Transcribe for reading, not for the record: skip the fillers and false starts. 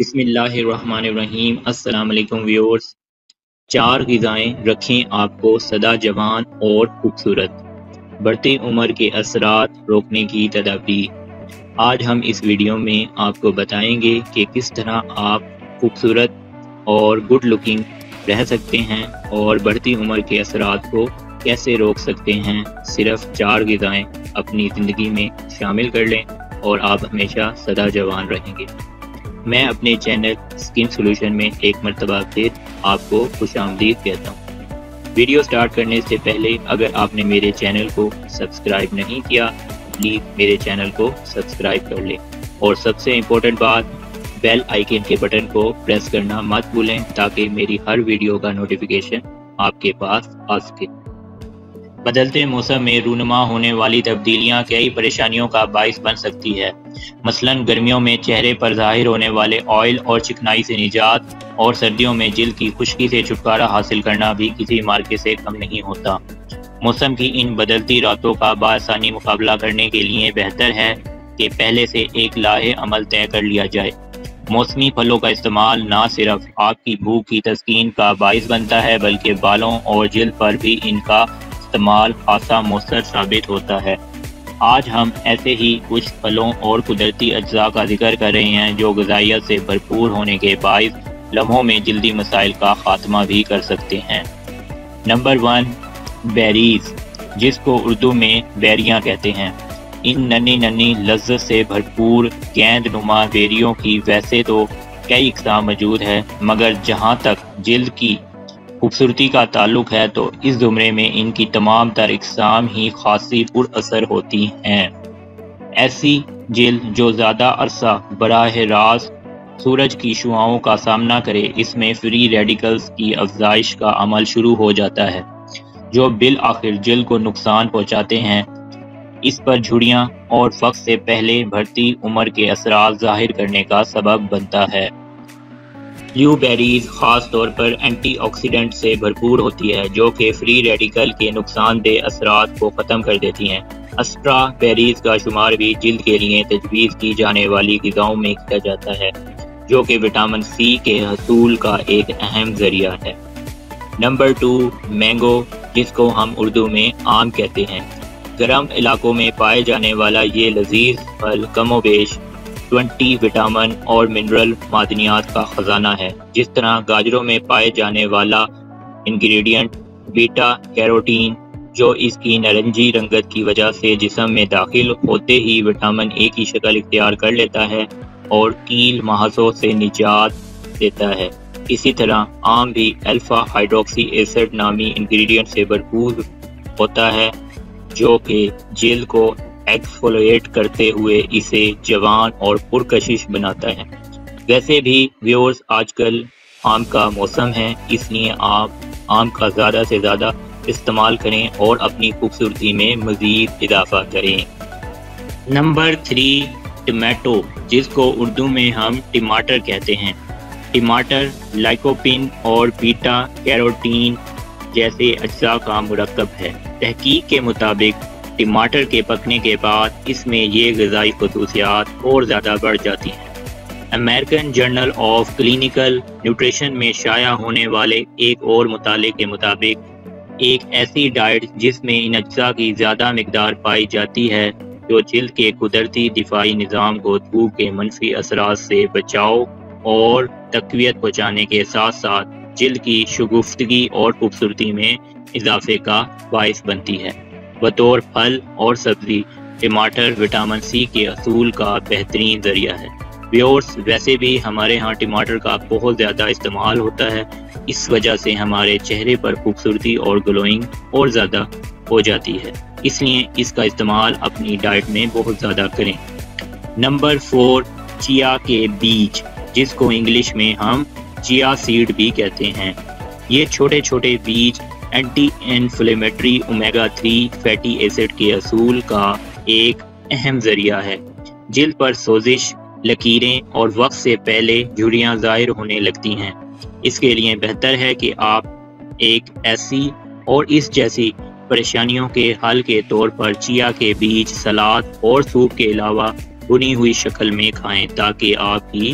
بسم اللہ الرحمن الرحیم۔ السلام علیکم ویورز۔ 4 غذائیں رکھیں آپ کو سدا جوان اور خوبصورت، بڑھتی عمر کے اثرات روکنے کی تدابیر۔ آج ہم اس ویڈیو میں آپ کو بتائیں گے کہ کس طرح آپ خوبصورت اور گڈ لکنگ رہ سکتے ہیں اور بڑھتی عمر کے اثرات کو کیسے روک سکتے ہیں۔ صرف 4 غذائیں اپنی زندگی میں شامل کر لیں اور آپ ہمیشہ سدا جوان رہیں گے۔ میں اپنے چینل اسکن سولوشن میں ایک مرتبہ پھر آپ کو خوش آمدید کہتا ہوں۔ ویڈیو سٹارٹ کرنے سے پہلے اگر آپ نے میرے چینل کو سبسکرائب نہیں کیا پلیز میرے چینل کو سبسکرائب کر لیں، اور سب سے امپورٹنٹ بات بیل آئیکن کے بٹن کو پریس کرنا مت بھولیں تاکہ میری ہر ویڈیو کا نوٹیفیکیشن آپ کے پاس آ سکے۔ بدلتے موسم میں رونما ہونے والی تبدیلیاں کئی پریشانیوں کا باعث بن سکتی ہے۔ مثلاً گرمیوں میں چہرے پر ظاہر ہونے والے آئل اور چکنائی سے نجات، اور سردیوں میں جلد کی خشکی سے چھٹکارا حاصل کرنا بھی کسی مارکے سے کم نہیں ہوتا۔ موسم کی ان بدلتی راتوں کا بآسانی مقابلہ کرنے کے لیے بہتر ہے کہ پہلے سے ایک لاحِ عمل طے کر لیا جائے۔ موسمی پھلوں کا استعمال نہ صرف آپ کی بھوک کی تسکین کا باعث بنتا ہے بلکہ بالوں اور جلد پر بھی ان کا استعمال خاصا مؤثر ثابت ہوتا ہے۔ آج ہم ایسے ہی کچھ پھلوں اور قدرتی اجزاء کا ذکر کر رہے ہیں جو غذائیت سے بھرپور ہونے کے باعث لمحوں میں جلدی مسائل کا خاتمہ بھی کر سکتے ہیں۔ نمبر 1، بیریز، جس کو اردو میں بیریاں کہتے ہیں۔ ان ننھی لذت سے بھرپور گیند نما بیریوں کی ویسے تو کئی اقسام موجود ہے، مگر جہاں تک جلد کی خوبصورتی کا تعلق ہے تو اس زمرے میں ان کی تمام تر اقسام ہی خاصی پر اثر ہوتی ہیں۔ ایسی جلد جو زیادہ عرصہ براہ راست سورج کی شعاؤں کا سامنا کرے، اس میں فری ریڈیکلز کی افزائش کا عمل شروع ہو جاتا ہے جو بالآخر جلد کو نقصان پہنچاتے ہیں۔ اس پر جھڑیاں اور وقت سے پہلے بڑھتی عمر کے اثرات ظاہر کرنے کا سبب بنتا ہے۔ بلیو بیریز خاص طور پر اینٹی آکسیڈنٹ سے بھرپور ہوتی ہے جو کہ فری ریڈیکل کے نقصان دہ اثرات کو ختم کر دیتی ہیں۔ اسٹرا بیریز کا شمار بھی جلد کے لیے تجویز کی جانے والی غذاؤں میں کیا جاتا ہے جو کہ وٹامن سی کے حصول کا ایک اہم ذریعہ ہے۔ نمبر 2، مینگو، جس کو ہم اردو میں آم کہتے ہیں۔ گرم علاقوں میں پائے جانے والا یہ لذیذ پھل کم و بیش 20 وٹامن اور منرل معدنیات کا خزانہ ہے۔ جس طرح گاجروں میں پائے جانے والا انگریڈینٹ بیٹا کیروٹین جو اس کی نارنجی رنگت کی وجہ سے جسم میں داخل ہوتے ہی وٹامن اے کی شکل اختیار کر لیتا ہے اور کیل محاذوں سے نجات دیتا ہے، اسی طرح آم بھی الفا ہائیڈروکسی ایسڈ نامی انگریڈینٹ سے بھرپور ہوتا ہے جو کہ جلد کو ایکسفولیٹ کرتے ہوئے اسے جوان اور پرکشش بناتا ہے۔ ویسے بھی ویورز آج کل آم کا موسم ہے، اس لیے آپ آم کا زیادہ سے زیادہ استعمال کریں اور اپنی خوبصورتی میں مزید اضافہ کریں۔ نمبر 3، ٹمیٹو، جس کو اردو میں ہم ٹماٹر کہتے ہیں۔ ٹماٹر لائکوپین اور بیٹا کیروٹین جیسے اجزاء کا مرکب ہے۔ تحقیق کے مطابق ٹماٹر کے پکنے کے بعد اس میں یہ غذائی خصوصیات اور زیادہ بڑھ جاتی ہیں۔ American journal of clinical nutrition میں شائع ہونے والے ایک اور مطالعے کے مطابق ایک ایسی ڈائٹ جس میں ان اجزاء کی زیادہ مقدار پائی جاتی ہے جو جلد کے قدرتی دفاعی نظام کو دھوپ کے منفی اثرات سے بچاؤ اور تقویت پہنچانے کے ساتھ ساتھ جلد کی شگفتگی اور خوبصورتی میں اضافے کا باعث بنتی ہے۔ بطور پھل اور سبزی ٹماٹر وٹامن سی کے حصول کا بہترین ذریعہ ہے۔ ویورز ویسے بھی ہمارے ہاں ٹماٹر کا بہت زیادہ استعمال ہوتا ہے، اس وجہ سے ہمارے چہرے پر خوبصورتی اور گلوئنگ اور زیادہ ہو جاتی ہے، اس لیے اس کا استعمال اپنی ڈائٹ میں بہت زیادہ کریں۔ نمبر 4، چیا کے بیج، جس کو انگلش میں ہم چیا سیڈ بھی کہتے ہیں۔ یہ چھوٹے چھوٹے بیج anti inflammatory omega 3 fatty acid کے حصول کا ایک اہم ذریعہ ہے۔ جلد پر سوزش، لکیریں اور وقت سے پہلے جھڑیاں ظاہر ہونے لگتی ہیں۔ اس کے لیے بہتر ہے کہ آپ ایک ایسی اور اس جیسی پریشانیوں کے حل کے طور پر چیا کے بیج سلاد اور سوپ کے علاوہ بنی ہوئی شکل میں کھائیں تاکہ آپ کی